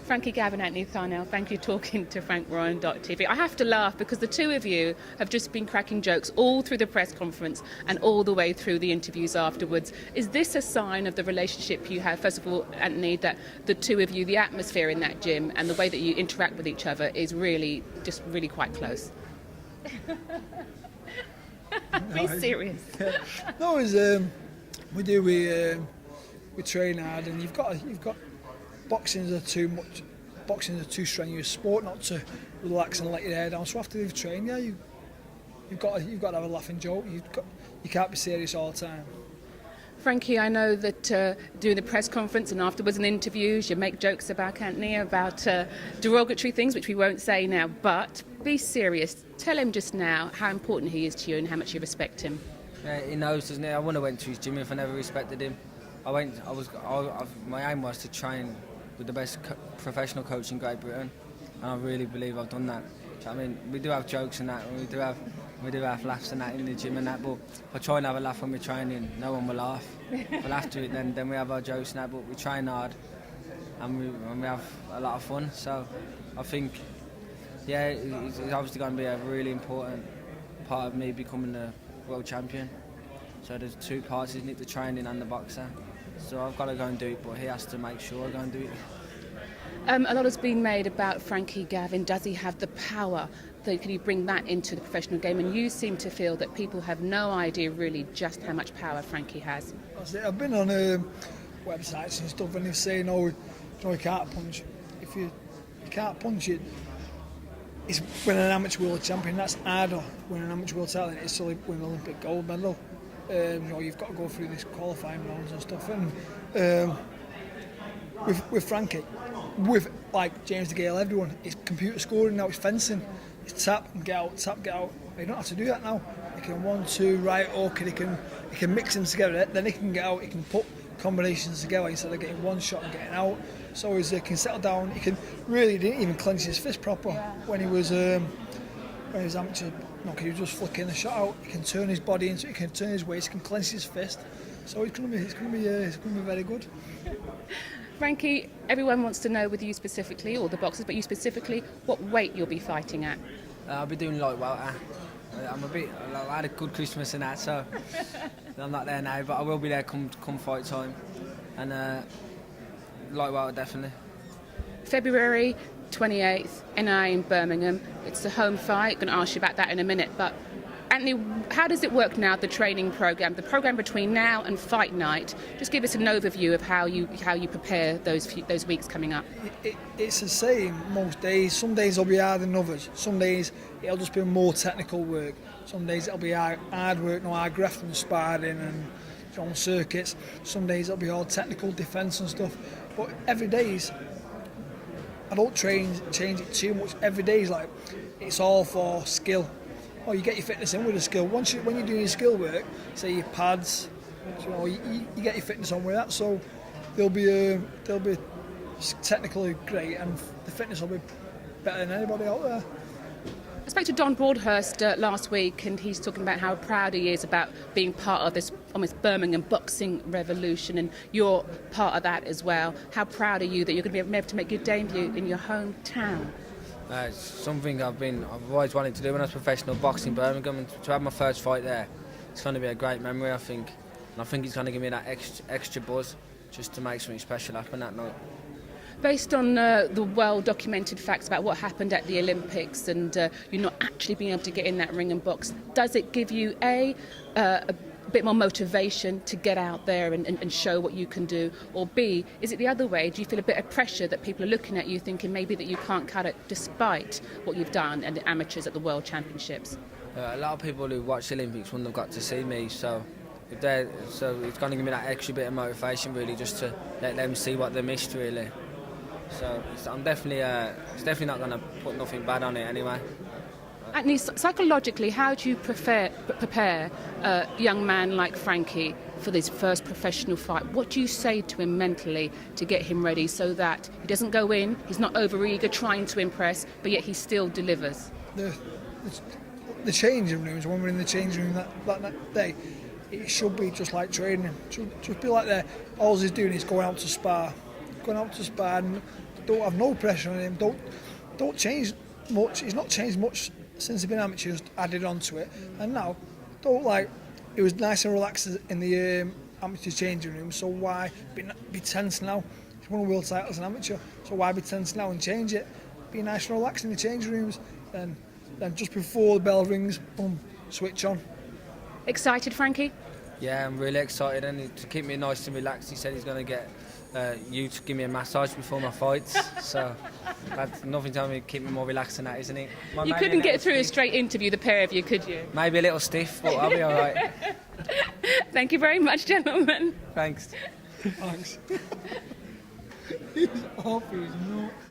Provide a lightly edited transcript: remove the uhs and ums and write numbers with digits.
Frankie, Gavin, and Farnell, thank you talking to FrankRyan.tv. I have to laugh because the two of you have just been cracking jokes all through the press conference and all the way through the interviews afterwards. Is this a sign of the relationship you have? First of all, Anthony, that the two of you, the atmosphere in that gym and the way that you interact with each other is really quite close. Be serious. No, we train hard, and you've got boxing is a too strenuous sport not to relax and let your hair down. So after you've trained, you've got to have a laughing joke. You can't be serious all the time. Frankie, I know that during the press conference and afterwards in interviews, you make jokes about Anthony, about derogatory things, which we won't say now. But be serious. Tell him just now how important he is to you and how much you respect him. Yeah, he knows, doesn't he? I wouldn't have went to his gym if I never respected him. My aim was to train with the best professional coach in Great Britain, and I really believe I've done that. I mean, we do have jokes and that, and we do have laughs and that in the gym and that, but if I try and have a laugh when we're training, no one will laugh. We'll have to, then we have our jokes and that, but we train hard and we have a lot of fun. So I think, yeah, it's obviously going to be a really important part of me becoming a world champion. So there's two parts, isn't it, the training and the boxer. So I've got to go and do it, but he has to make sure I go and do it. A lot has been made about Frankie, Gavin. Does he have the power? Can you bring that into the professional game? And you seem to feel that people have no idea really just how much power Frankie has. I've been on websites and stuff, and they're saying, "Oh, you can't punch. If you can't punch it, it's winning an amateur world champion. That's harder. Winning an amateur world title, it's only win an Olympic gold medal. You've got to go through these qualifying rounds and stuff." And with Frankie, with like James DeGale, everyone, it's computer scoring now. It's fencing. It's tap and get out, tap, get out. You don't have to do that now. He can 1, 2, right, okay. He can mix them together. Then he can get out. He can put combinations together instead of getting one shot and getting out. So he can settle down. He can really didn't even clench his fist proper when he was amateur. No, he was just flicking the shot out. He can turn his body into. He can turn his waist. He can clench his fist. So it's going to be very good. Frankie, everyone wants to know with you specifically, or the boxers, but you specifically, what weight you'll be fighting at. I'll be doing light welter. I had a good Christmas and that, so I'm not there now, but I will be there come fight time. And light welter definitely. February 28th, NI in Birmingham. It's a home fight. I'm going to ask you about that in a minute, but Anthony, how does it work now, the training programme, the programme between now and fight night? Just give us an overview of how you prepare those weeks coming up. It's the same most days. Some days it'll be harder than others. Some days it'll just be more technical work. Some days it'll be hard work, hard graft and sparring and on circuits. Some days it'll be all technical defence and stuff. But every day's, I don't change it too much. Every day's like, it's all for skill. Oh, you get your fitness in with a skill. When you're doing your skill work, say your pads, you get your fitness on with that. So they'll be technically great, and the fitness will be better than anybody out there. I spoke to Don Broadhurst last week, and he's talking about how proud he is about being part of this almost Birmingham boxing revolution, and you're part of that as well. How proud are you that you're going to be able to make your debut in your hometown? It's something I've always wanted to do when I was professional boxing in Birmingham, and to have my first fight there, it's going to be a great memory, I think. And I think it's going to give me that extra buzz just to make something special happen that night. Based on the well-documented facts about what happened at the Olympics and you not actually being able to get in that ring and box, does it give you a bit more motivation to get out there and show what you can do? Or B, is it the other way? Do you feel a bit of pressure that people are looking at you thinking maybe that you can't cut it despite what you've done and the amateurs at the World Championships? A lot of people who watch the Olympics wouldn't have got to see me, so it's going to give me that extra bit of motivation really, just to let them see what they missed really. So it's definitely not going to put nothing bad on it anyway. Anthony, psychologically, how do you prepare a young man like Frankie for this first professional fight? What do you say to him mentally to get him ready so that he doesn't go in, he's not overeager trying to impress, but yet he still delivers? The changing rooms, when we're in the changing room that day, it should be just like training. It should just be like that. All he's doing is going out to spar and don't have no pressure on him. Don't change much. He's not changed much since he's been amateur. Just added onto it, and now don't like. It was nice and relaxed in the amateur changing room. So why be tense now? He's won a world title as an amateur. So why be tense now and change it? Be nice and relaxed in the changing rooms. Then just before the bell rings, boom, switch on. Excited, Frankie? Yeah, I'm really excited, and to keep me nice and relaxed, he said he's going to get you to give me a massage before my fights. So that's nothing telling me to keep me more relaxed than that, isn't it? You couldn't get through a straight interview, the pair of you, could you? Maybe a little stiff, but I'll be all right. Thank you very much, gentlemen. Thanks. Thanks. He's off his nut.